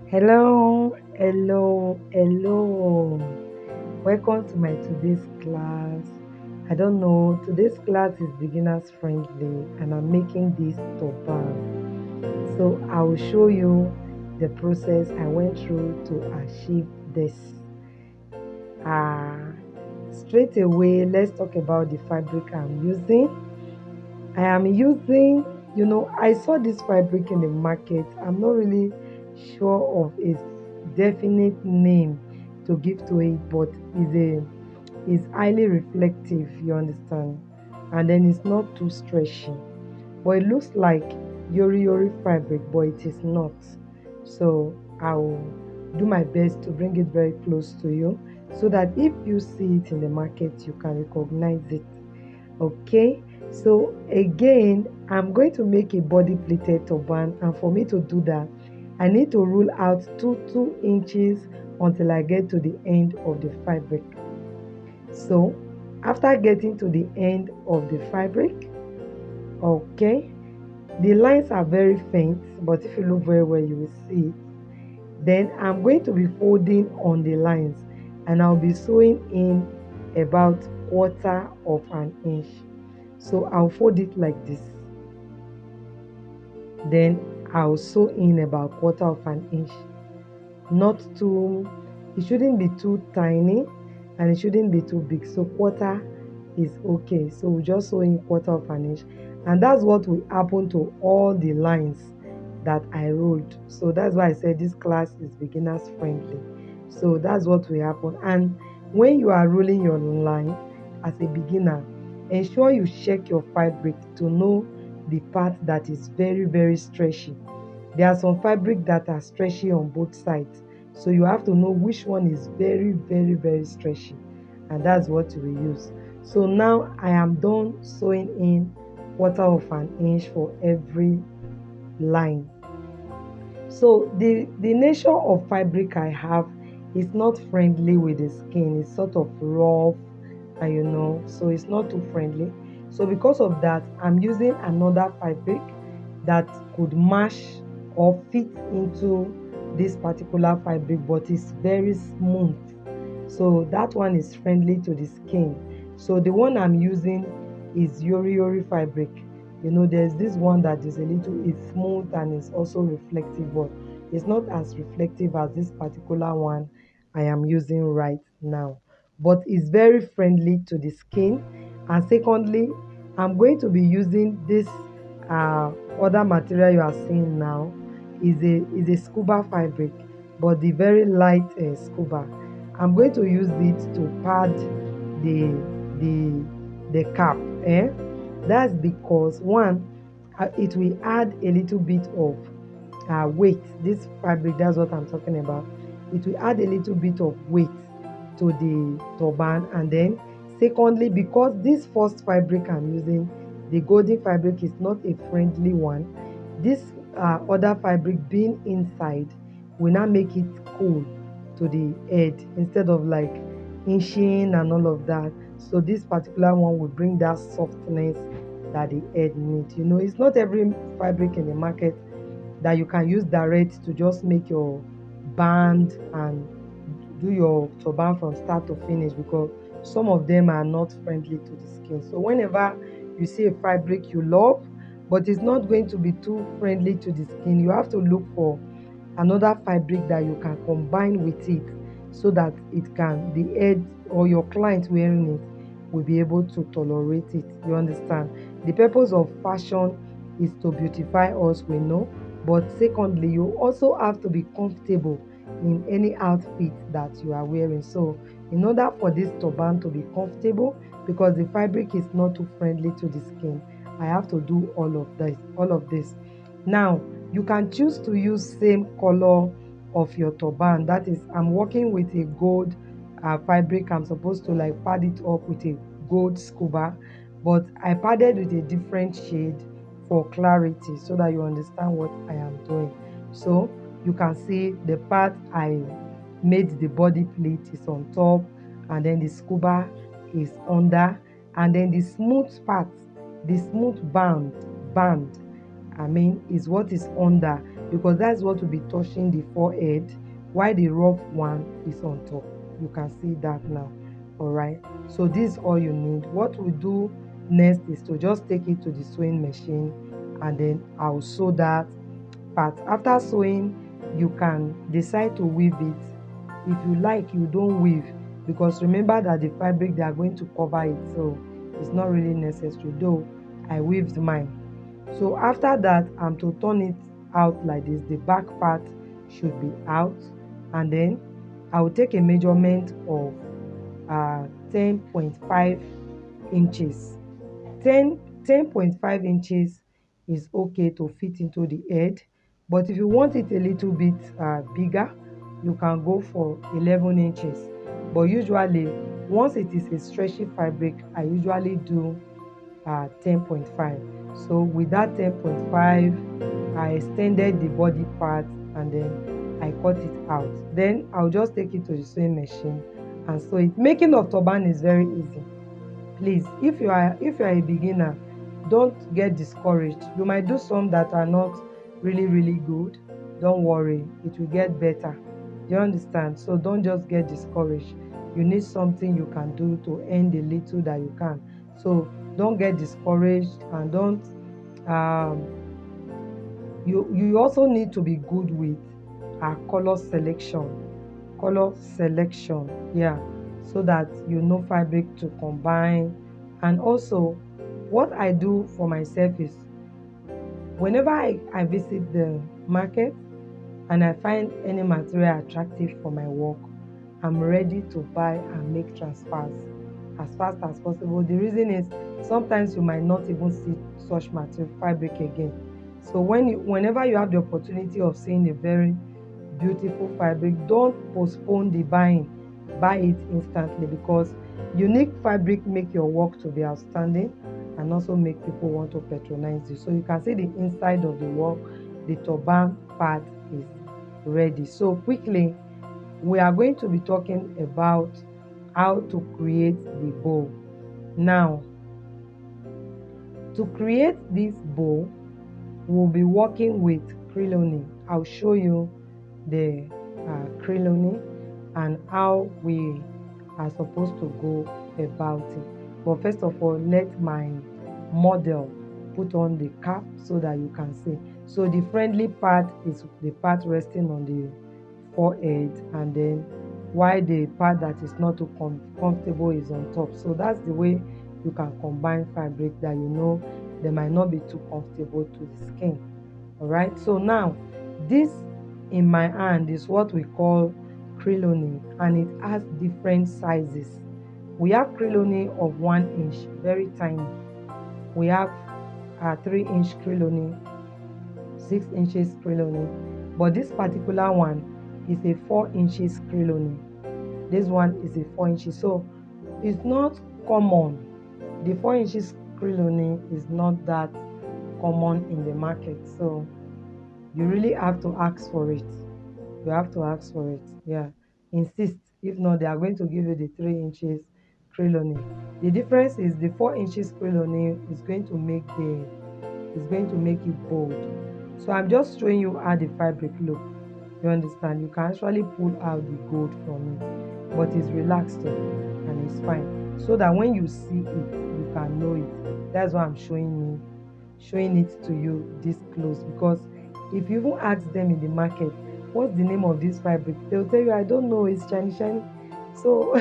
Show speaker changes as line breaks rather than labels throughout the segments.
Hello, hello, hello. Welcome to my today's class. I don't know, today's class is beginners friendly and I'm making this turban. So I will show you the process I went through to achieve this. Uh, Straight away, let's talk about the fabric I'm using. I am using, I saw this fabric in the market. I'm not really sure of its definite name to give to it, but is highly reflective, you understand? And then it's not too stretchy. But it looks like yori fabric, but it is not. So I'll do my best to bring it very close to you so that if you see it in the market, you can recognize it. Okay, so again, I'm going to make a body pleated turban, and for me to do that, I need to rule out two inches until I get to the end of the fabric. So after getting to the end of the fabric, okay, the lines are very faint, but if you look very well, you will see it. Then I'm going to be folding on the lines, and I'll be sewing in about quarter of an inch. So I'll fold it like this. Then I'll sew in about quarter of an inch. Not too, it shouldn't be too tiny and it shouldn't be too big. So quarter is okay. So we just sew in quarter of an inch. And that's what will happen to all the lines that I rolled. So that's why I said this class is beginners friendly. So that's what will happen. And when you are rolling your line as a beginner, ensure you check your fabric to know the part that is very stretchy. There are some fabric that are stretchy on both sides. So you have to know which one is very stretchy. And that's what we use. So now I am done sewing in quarter of an inch for every line. So the nature of fabric I have is not friendly with the skin. It's sort of rough, and so it's not too friendly. So because of that, I'm using another fabric that could match or fit into this particular fabric, but it's very smooth. So that one is friendly to the skin. So the one I'm using is yori fabric. There's this one that is a little, it's smooth and it's also reflective, but it's not as reflective as this particular one I am using right now. But it's very friendly to the skin. And secondly, I'm going to be using this uh, other material you are seeing now is a scuba fabric, but the very light scuba. I'm going to use it to pad the the the cap. That's because one, it will add a little bit of weight. This fabric, that's what I'm talking about. It will add a little bit of weight to the turban. And then secondly, because this first fabric I'm using, the golden fabric, is not a friendly one, this other fabric being inside will now make it cool to the head instead of like inching and all of that. So this particular one will bring that softness that the head needs. It's not every fabric in the market that you can use direct to just make your band and do your turban from start to finish, because some of them are not friendly to the skin. So whenever you see a fabric you love but it's not going to be too friendly to the skin, you have to look for another fabric that you can combine with it so that it can, the head or your client wearing it will be able to tolerate it. You understand? The purpose of fashion is to beautify us, we know, but secondly, you also have to be comfortable in any outfit that you are wearing. So in order for this turban to be comfortable, because the fabric is not too friendly to the skin, I have to do all of this. Now you can choose to use same color of your turban. That is, I'm working with a gold fabric. I'm supposed to like pad it up with a gold scuba, but I padded with a different shade for clarity so that you understand what I am doing. So you can see the part I made the body pleat is on top, and then the scuba is under, and then the smooth part, the smooth band, I mean, is what is under. because that's what will be touching the forehead, while the rough one is on top. You can see that now. All right, so this is all you need. What we do next is to just take it to the sewing machine, and then I'll sew that part. After sewing, you can decide to weave it. If you like, you don't weave, because remember that the fabric, they are going to cover it, so it's not really necessary, though I weaved mine. So after that, I'm to turn it out like this. The back part should be out, and then I will take a measurement of 10.5 inches. 10.5 inches is okay to fit into the head, but if you want it a little bit bigger, you can go for 11 inches. But usually, once it is a stretchy fabric, I usually do 10.5. So with that 10.5, I extended the body part, and then I cut it out. Then I'll just take it to the sewing machine and sew it. Making of turban is very easy. Please, if you are a beginner, don't get discouraged. You might do some that are not really good. Don't worry, it will get better. Do you understand? So don't just get discouraged. You need something you can do to earn the little that you can. So don't get discouraged, and don't um you also need to be good with color selection, yeah, so that you know fabric to combine. And also, what I do for myself is, whenever I visit the market and I find any material attractive for my work, I'm ready to buy and make transfers as fast as possible. The reason is, sometimes you might not even see such material fabric again. So whenever you have the opportunity of seeing a very beautiful fabric, don't postpone the buying. Buy it instantly, because unique fabric make your work to be outstanding, and also make people want to patronize you. So you can see the inside of the work. The turban part is ready. So quickly, we are going to be talking about how to create the bow. Now, to create this bow, we'll be working with crinoline. I'll show you the crinoline and how we are supposed to go about it. But first of all, let my model put on the cap so that you can see. So the friendly part is the part resting on the forehead, and then while the part that is not too comfortable is on top. So that's the way you can combine fabric that you know they might not be too comfortable to the skin. All right, so now this in my hand is what we call crinoline, and it has different sizes. We have crinoline of 1 inch, very tiny. We have a 3 inch crinoline, 6 inches crinoline, but this particular one is a 4 inches crinoline. This one is a 4 inches, so it's not common. The 4 inches crinoline is not that common in the market, so you really have to ask for it. You have to ask for it, yeah. Insist. If not, they are going to give you the 3 inches crinoline. The difference is the 4 inches crinoline is going to make it bold. So I'm just showing you how the fabric look. You understand? You can actually pull out the gold from it, but it's relaxed too, and it's fine. So that when you see it, you can know it. That's why I'm showing it to you this close, because if you even ask them in the market, what's the name of this fabric, they'll tell you, I don't know, it's shiny. So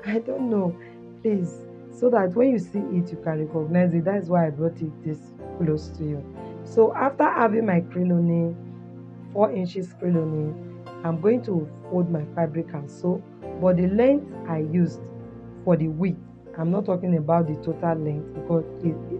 I don't know. Please, so that when you see it, you can recognize it. That's why I brought it this close to you. So after having my crinoline, 4 inches crinoline, I'm going to fold my fabric and sew. But the length I used for the width, I'm not talking about the total length, because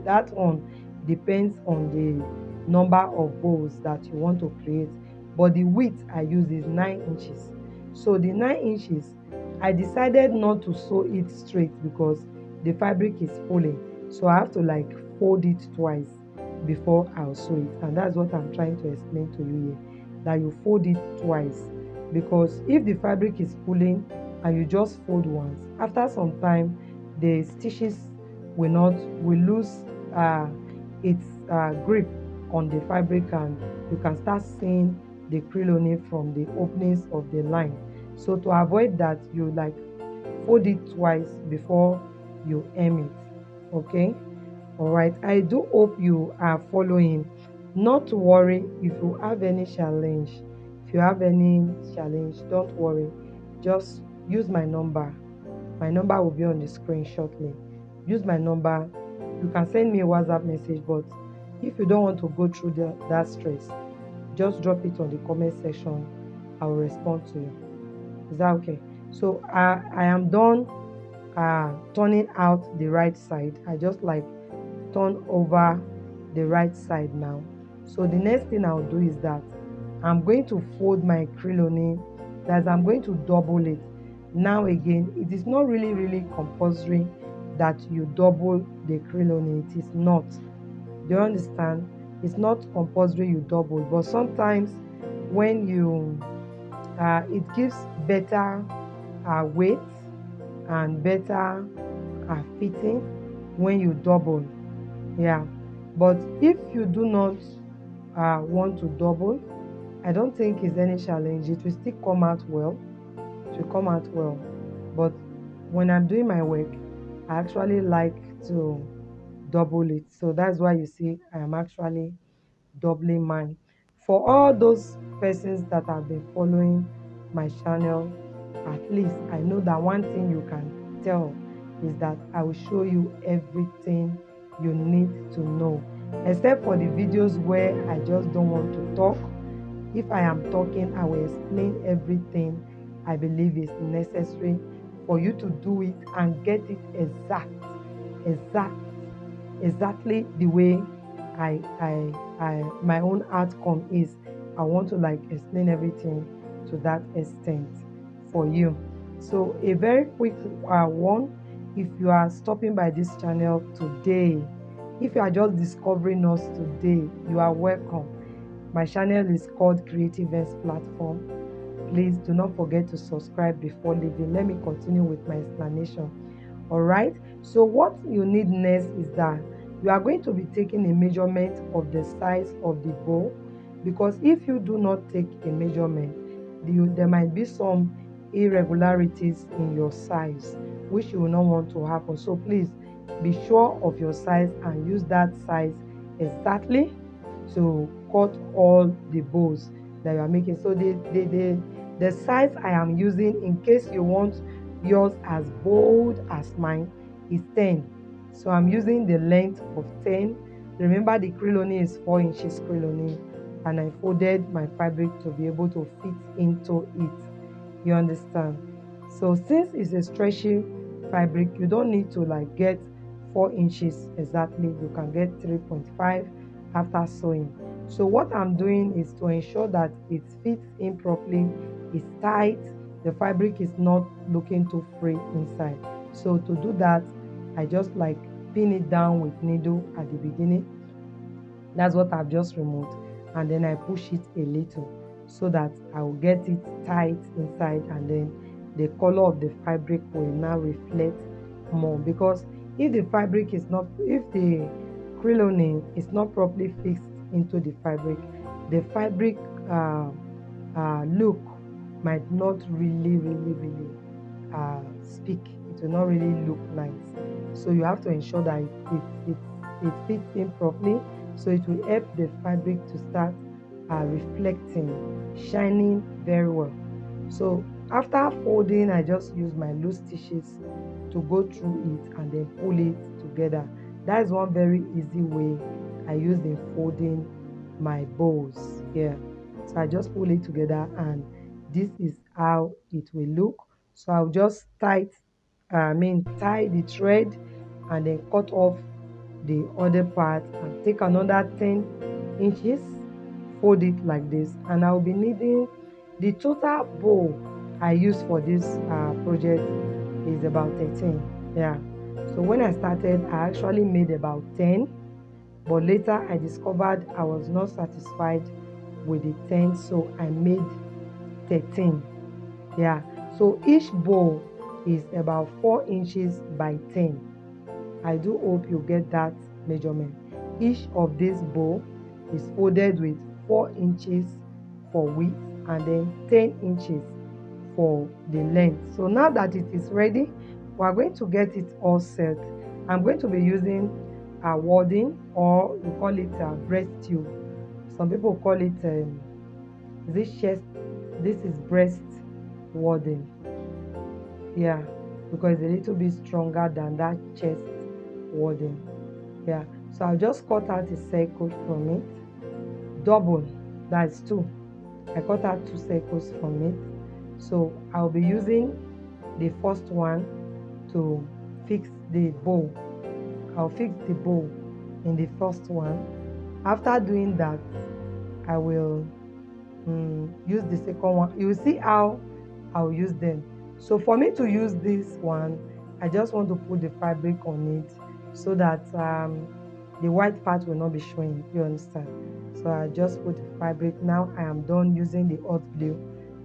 that one depends on the number of bows that you want to create. But the width I use is 9 inches. So the 9 inches, I decided not to sew it straight because the fabric is pulling. So I have to like fold it twice before I'll sew it. And that's what I'm trying to explain to you here, that you fold it twice. Because if the fabric is pulling and you just fold once, after some time the stitches will lose its grip on the fabric, and you can start seeing the crinoline from the openings of the line. So to avoid that, you like fold it twice before you hem it. Okay, all right, I do hope you are following. Not to worry if you have any challenge. If you have any challenge, don't worry, just use my number. My number will be on the screen shortly. Use my number. You can send me a WhatsApp message, but if you don't want to go through that stress, just drop it on the comment section. I will respond to you. Is that okay? So I am done turning out the right side. I just like turn over the right side now. So the next thing I'll do is that I'm going to fold my crinoline, that I'm going to double it. Now again, it is not really compulsory that you double the crinoline. It is not. Do you understand? It's not compulsory you double, but sometimes when you it gives better weight and better fitting when you double. Yeah, but if you do not want to double, I don't think it's any challenge. It will still come out well. It will come out well. But when I'm doing my work, I actually like to double it. So that's why you see I am actually doubling mine. For all those persons that have been following my channel, at least I know that one thing you can tell is that I will show you everything you need to know, except for the videos where I just don't want to talk. If I am talking, I will explain everything I believe is necessary for you to do it and get it exact, exactly the way my own outcome is. I want to like explain everything to that extent for you. So a very quick one, if you are stopping by this channel today, if you are just discovering us today, you are welcome. My channel is called Creative Ends Platform. Please do not forget to subscribe before leaving. Let me continue with my explanation. All right, so what you need next is that you are going to be taking a measurement of the size of the bow, because if you do not take a measurement, there might be some irregularities in your size which you will not want to happen. So please be sure of your size and use that size exactly to cut all the bows that you are making. So the size I am using, in case you want yours as bold as mine, is 10. So I'm using the length of 10. Remember, the crinoline is 4 inches crinoline, and I folded my fabric to be able to fit into it. You understand? So since it's a stretchy fabric, you don't need to like get 4 inches exactly. You can get 3.5 after sewing. So what I'm doing is to ensure that it fits in properly, it's tight, the fabric is not looking too free inside. So to do that, I just like pin it down with needle at the beginning. That's what I've just removed, and then I push it a little so that I will get it tight inside, and then the color of the fabric will now reflect more. Because if the fabric is not, if the crinoline is not properly fixed into the fabric look might not really speak. It will not really look nice. So you have to ensure that it fits in properly, so it will help the fabric to start reflecting, shining very well. So after folding, I just use my loose stitches to go through it and then pull it together. That is one very easy way I use in folding my bows. Yeah, so I just pull it together, and this is how it will look. So I'll just tie the thread and then cut off the other part and take another 10 inches, fold it like this, and I'll be needing the total bow I use for this project is about 13. Yeah, so when I started, I actually made about 10, but later I discovered I was not satisfied with the 10, so I made 13. Yeah, so each bow is about 4 inches by 10. I do hope you get that measurement. Each of this bow is folded with 4 inches for width and then 10 inches for the length. So now that it is ready, we are going to get it all set. I'm going to be using a warding, or we call it a breast tube. Some people call it this chest. This is breast warding, yeah, because it's a little bit stronger than that chest warding. Yeah, so I'll just cut out a circle from it, double, that's 2. I cut out 2 circles from it. So I'll be using the first one to fix the bow. I'll fix the bow in the first one. After doing that, I will use the second one. You will see how I'll use them. So for me to use this one, I just want to put the fabric on it so that the white part will not be showing, you understand? So I just put the fabric. Now I am done using the hot glue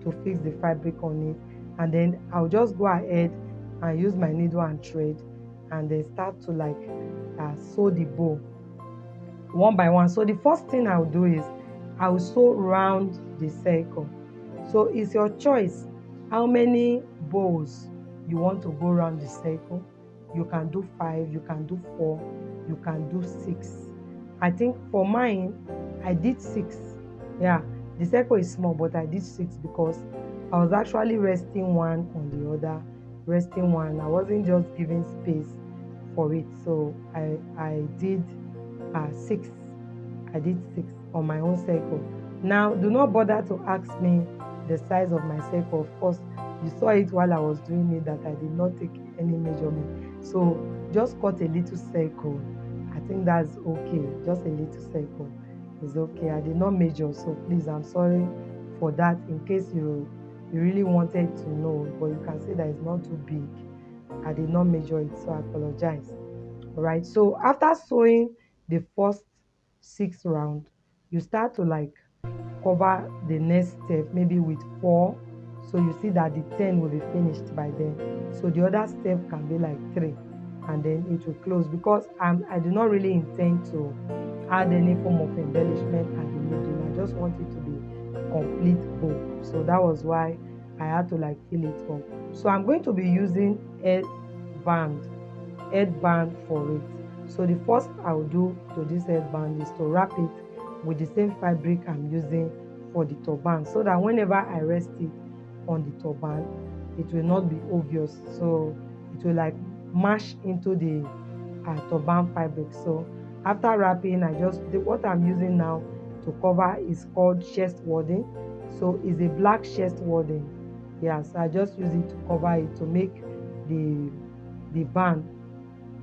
to fix the fabric on it, and then I'll just go ahead and use my needle and thread and then start to like sew the bow one by one. So the first thing I'll do is I'll sew round the circle. So it's your choice how many bows you want to go around the circle. You can do 5, you can do 4, you can do 6. I think for mine I did 6. Yeah, the circle is small, but I did 6 because I was actually resting one on the other, resting one. I wasn't just giving space for it. So I did 6. I did 6 on my own circle. Now do not bother to ask me the size of my circle. Of course, you saw it while I was doing it that I did not take any measurement. So just cut a little circle. I think that's okay. Just a little circle is okay. I did not measure, so please, I'm sorry for that. In case you really wanted to know, but you can see that it's not too big. I did not measure it, so I apologize. All right, so after sewing the first 6 round, you start to like cover the next step maybe with 4, so you see that the 10 will be finished by then. So the other step can be like 3, and then it will close, because I do not really intend to add any form of embellishment at the middle. I just want it to be complete bow. So that was why I had to like fill it up. So I'm going to be using headband for it. So the first I'll do to this headband is to wrap it with the same fabric I'm using for the turban, so that whenever I rest it on the turban, it will not be obvious. So it will like mash into the turban fabric. So after wrapping, what I'm using now to cover is called chest warding. So it's a black chest warding. Yes, I just use it to cover it to make the band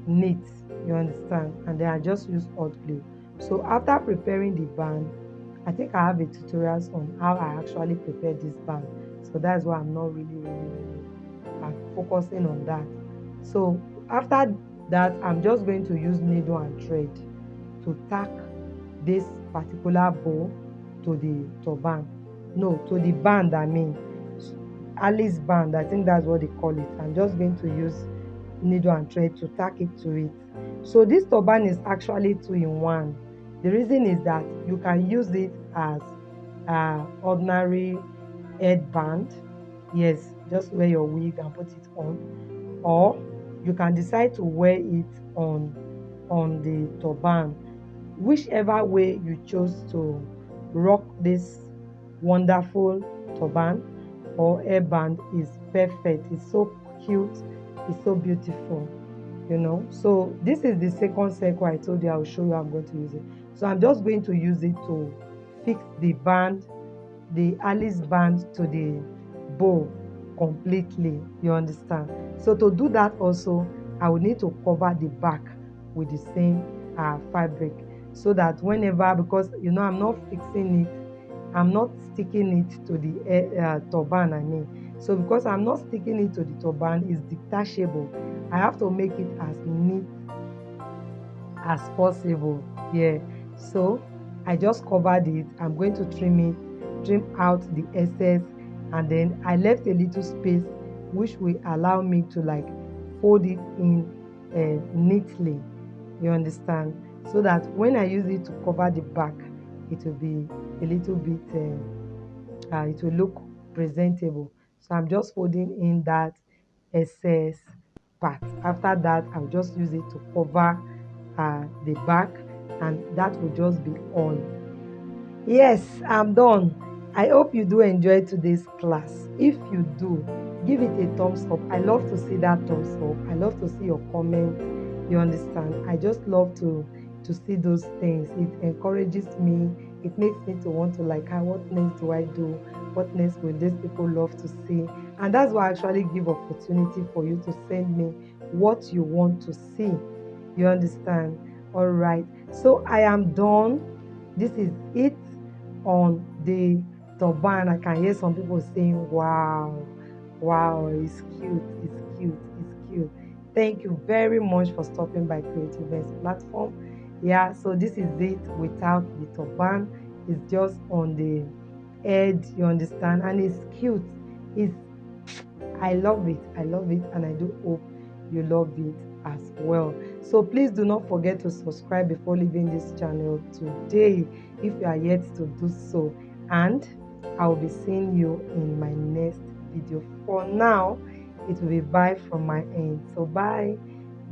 neat, you understand? And then I just use hot glue. So after preparing the band, I think I have a tutorials on how I actually prepare this band. So that's why I'm not really focusing on that. So after that, I'm just going to use needle and thread to tack this particular bow to the turban. No, to the band, I mean Alice band, I think that's what they call it. I'm just going to use needle and thread to tack it to it. So this turban is actually 2-in-1. The reason is that you can use it as ordinary headband. Yes, just wear your wig and put it on, or you can decide to wear it on the turban. Whichever way you chose to rock this wonderful turban or hairband is perfect. It's so cute, it's so beautiful, you know. So this is the second circle I told you I'll show you how I'm going to use it. So I'm just going to use it to fix the band, the Alice band, to the bow completely, you understand? So to do that also, I will need to cover the back with the same fabric, so that whenever, because you know I'm not fixing it, I'm not sticking it to the turban, I mean. So because I'm not sticking it to the turban, it's detachable, I have to make it as neat as possible. Yeah, so I just covered it. I'm going to trim out the excess, and then I left a little space which will allow me to like fold it in neatly, you understand, so that when I use it to cover the back, it will be a little bit it will look presentable. So I'm just folding in that excess part. After that, I'll just use it to cover the back, and that will just be all. Yes, I'm done. I hope you do enjoy today's class. If you do, give it a thumbs up. I love to see that thumbs up. I love to see your comments. You understand? I just love to see those things. It encourages me. It makes me to want to like, what next do I do? What next will these people love to see? And that's why I actually give opportunity for you to send me what you want to see. You understand? All right. So I am done. This is it on the turban. I can hear some people saying, wow, wow, it's cute, it's cute, it's cute. Thank you very much for stopping by Creative Events platform. Yeah, so this is it without the turban. It's just on the head, you understand, and it's cute. It's I love it. I love it, and I do hope you love it as well. So please do not forget to subscribe before leaving this channel today if you are yet to do so. And I will be seeing you in my next video. For now, it will be bye from my end. So bye.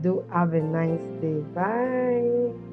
Do have a nice day. Bye.